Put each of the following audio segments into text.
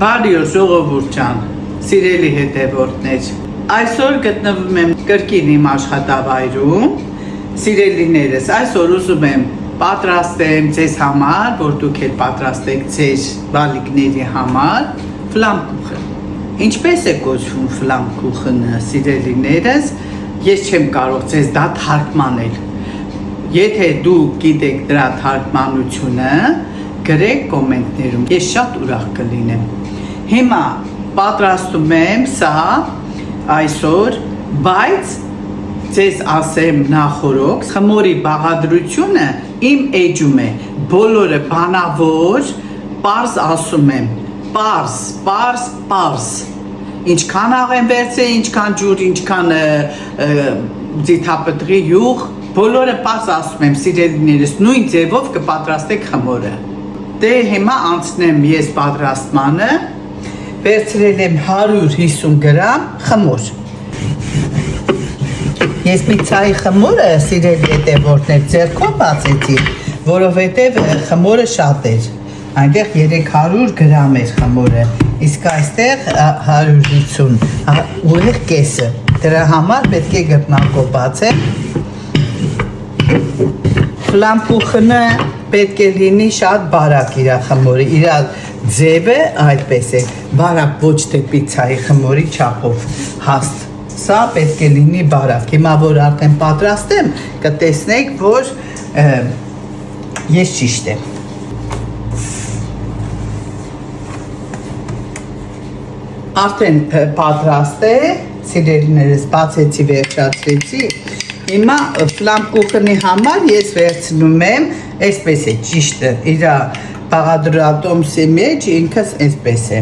Բարի օր ժողովուրդ ջան, սիրելի հետևորդներ, այսօր գտնվում եմ կրկին իմ աշխատավայրում, սիրելիներս, այսօր ուզում եմ պատրաստեմ ձեզ համար, որ դուք էլ պատրաստեք ձեր բալիկների համար ֆլամկուխեն։ Ինչպես է կոչվում ֆլամկուխենը, սիրելիներս, ես չեմ կարող ձեզ դա թարգմանել։ Եթե դուք գիտեք դրա թարգմանությունը, գրեք կոմենտներում, ես շատ ուրախ կլինեմ։ Հիմա պատրաստում եմ սա այսօր, բայց ձեզ ասեմ նախորոք, խմորի բաղադրությունը իմ էջում է, բոլորը բանավոր, պարզ ասում եմ, պարզ, ինչքան աղեն վերցրել, ինչքան ջուր, ինչքան ձիթապտղի յուղ, բոլորը պարզ ասում եմ, սիրելիներս, նույն ձևով կպատրաստեք խմորը։ Դե հիմա անցնեմ ես պատրաստմանը, վերցրել եմ 150 գրամ խմոր։ Ես պիցայի խմորը, սիրելի հետևորդներ, ձեռքով բացեցի, որովհետև խմորը շատ էր։ Այնտեղ 300 գրամ էր խմորը, իսկ այստեղ 150, ուղիղ կեսը։ Դրա համար պետք է գռնակով բացեմ։ Ֆլամկուխենը պետք է լինի շատ բարակ իր խմորը, իր ձևը այդպես է, բարակ ոչ թե պիցայի խմորի չափով հաստ, սա պետք է լինի բարակ, հիմա որ արդեն պատրաստեմ, կտեսնեք, որ ես ճիշտ եմ։ Արդեն պատրաստ է, սիրելիներս բացեցի, վերջացրեցի, հիմա ֆլամկուխենի համար ես վերցնում եմ, այսպես է ճիշտը, իր բաղադրատոմսի մեջ ինքս այսպես է։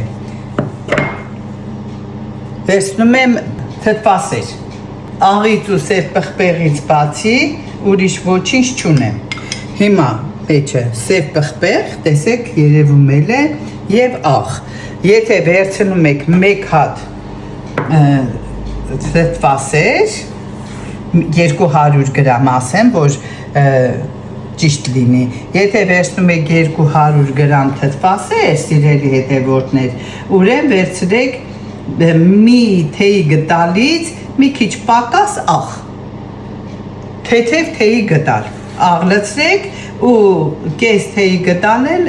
Վերցնում եմ թթվասեր, աղից ու սև պղպեղից բացի, ուրիշ ոչինչ չունեմ։ Հիմա մեջը սև պղպեղ, տեսեք երևում էլ է և աղ։ Եթե վերցնում եք մեկ հատ թթվասեր, 200 գրամ ասեմ, որ ճիշտ լինի, եթե վերցնում եք 200 գրամ թթվասեր, սիրելի հետևորդներ, ուրեմն վերցրեք մի թեյի գդալից մի քիչ պակաս աղ, թեթև թեյի գդալ, աղ լցրեք ու կես թեյի գդալ էլ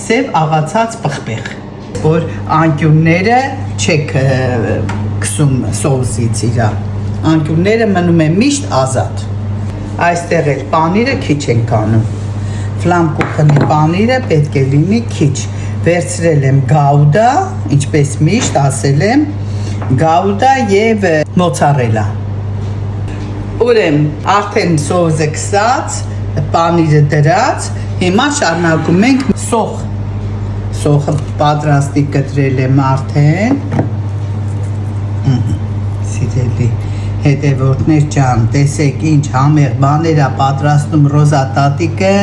սև աղացած պղպեղ, որ անկյունները չեք քսում սոուսից իրա, անկյունները մնում են միշտ ազատ։ Այստեղ էլ պանիրը քիչ ենք անում, ֆլամկուխենի պանիրը պետք է լինի քիչ, վերցրել եմ գաուդա, ինչպես միշտ ասել եմ, գաուդա և մոցարելա։ Ուրեմն արդեն սոուսը քսած, պանիրը դրած, հիմա շարունակում ենք սոխ, սոխը պատրաստի կտրել եմ արդեն, սիրելի հետևորդներ ջան, տեսեք ինչ համեղ բաներ է պատրաստում Ռոզա տատիկը,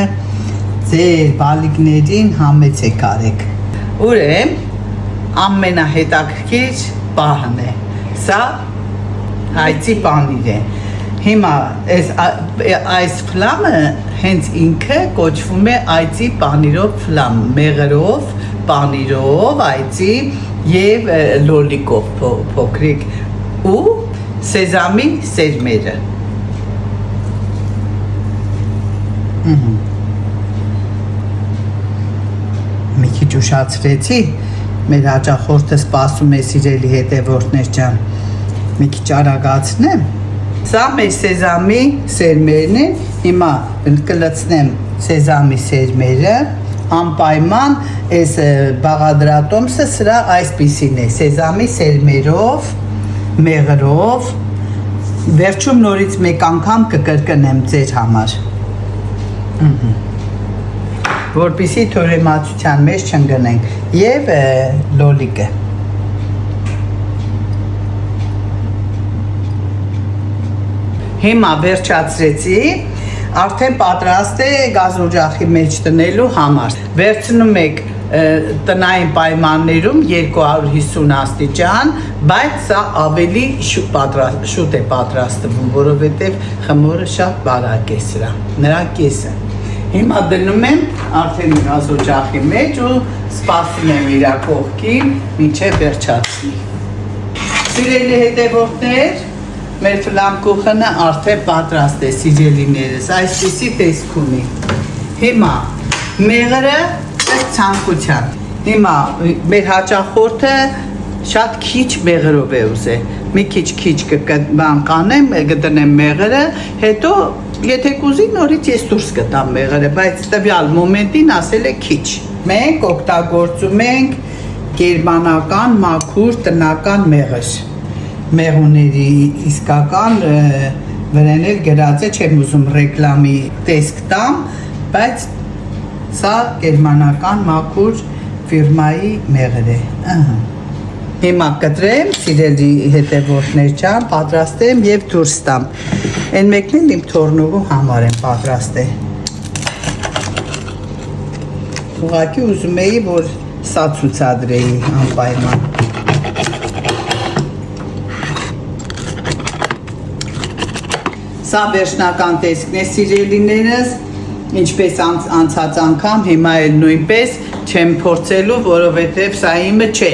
ձեր բալիկներին համեցեք արեք։ Ուրեմն ամենահետաքրքիր պահն է, սա հայցի պանիր է։ Հիմա այս ֆլամը հենց ինքը կոչվում է այծի պանիրով ֆլամ, մեղրով, պանիրով, այծի և լոլիկով փոքրիկ ու սեզամի սերմերը։ Մի քիչ ուշացրեցի, մեր հաճախորդը սպասում է սիրելի հետևորդներ ջան, մի քիչ արագացնեմ։ Սա մեր սեզամի սերմերն են, հիմա կլցնեմ սեզամի սերմերը, անպայման այս բաղադրատոմսը սրա այսպիսին է, սեզամի սերմերով, մեղրով, վերջում նորից մեկ անգամ կկրկնեմ ձեր համար, որպեսզի թորեմացության մեջ չընկնենք, և լոլիկը։ Հիմա վերջացրեցի, արդեն պատրաստ է գազօջախի մեջ տնելու համար։ Վերցնում եք տնային պայմաններում 250 աստիճան, բայց սա ավելի շուտ է պատրաստվում, որովհետև խմորը շատ բարակ է սրա, նրա կեսը։ Հիմա դնում եմ արդեն գազօջախի մեջ ու սպասում եմ իր կողքին մինչև վերջացնի։ Սիրելի հետևորդներ, մեր ֆլամկուխենը արդեն պատրաստ է, սիրելիներս, այսպիսի տեսք ունի։ Հիմա մեղրը ցանկության։ Հիմա մեր հաճախորդը շատ քիչ մեղրով է ուզել։ Մի քիչ բան կանեմ, գտնեմ մեղրը, հետո եթե կուզի նորից ես դուրս կտամ մեղրը, բայց տվյալ մոմենտին ասել է քիչ։ Մենք օգտագործում ենք գերմանական մաքուր տնական մեղր։ Մեղուների իսկական վրան էլ գրած է, չեմ ուզում ռեկլամի տեսք տամ, բայց սա գերմանական մաքուր ֆիրմայի մեղր է։ Հիմա կտրեմ, սիրելի հետևորդներ ջան, պատրաստեմ եւ դուրս տամ։ Այն մեկն էլ իմ թորնուղու համար եմ պատրաստել։ Ուղղակի ուզում էի, որ սա ցուցադրեի անպայման։ Սա վերջնական տեսքն է, սիրելիներս, ինչպես անցած անգամ, հիմա էլ նույնպես չեմ փորձելու, որովհետև սա իմը չէ։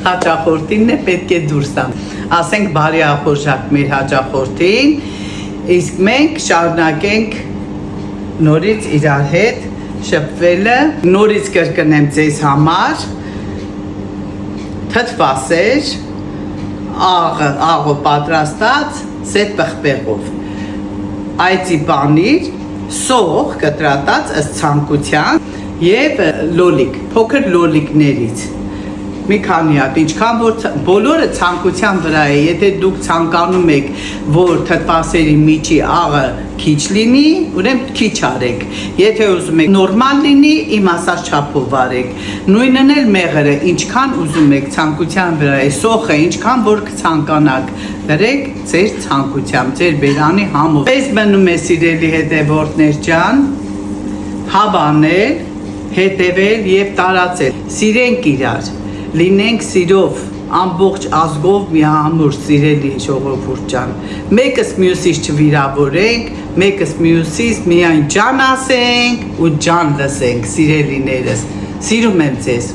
Հաճախորդինն է պետք է դուրս տամ։ Ասենք բարի ախորժակ մեր հաճախորդին, իսկ մենք շարունակենք նորից իրար հետ շփվելը, նորից կրկնեմ ձեզ համար, թթվասեր, աղը պատրաստած, սետ պղպեղով, այծի պանիր, սող կտրատած ըստ ցանկության եւ լոլիկ, փոքր լոլիկներից։ Մի քանի հատ, ինչքան որ բոլորը ցանկության վրա է, եթե դուք ցանկանում եք, որ թթվասերի միջի աղը քիչ լինի, ուրեմն քիչ արեք։ Եթե ուզում եք նորմալ լինի, իմ ասած չափով արեք։ Նույնն էլ մեղրը, ինչքան ուզում եք ցանկության վրա է, սոխը, ինչքան որ կցանկանաք, դրեք ձեր ցանկությամբ, ձեր բերանի համով։ Պես մնում է սիրելի հետևորդներ ջան, հավանել, հետևել եւ տարածել։ Սիրենք իրար։ Լինենք սիրով, ամբողջ ազգով միամուր սիրելի ժողովուրդ ջան։ Մեկս մյուսից չվիրավորենք, մեկս մյուսից միայն ջան ասենք ու ջան լսենք, սիրելիներս։ Սիրում եմ ձեզ։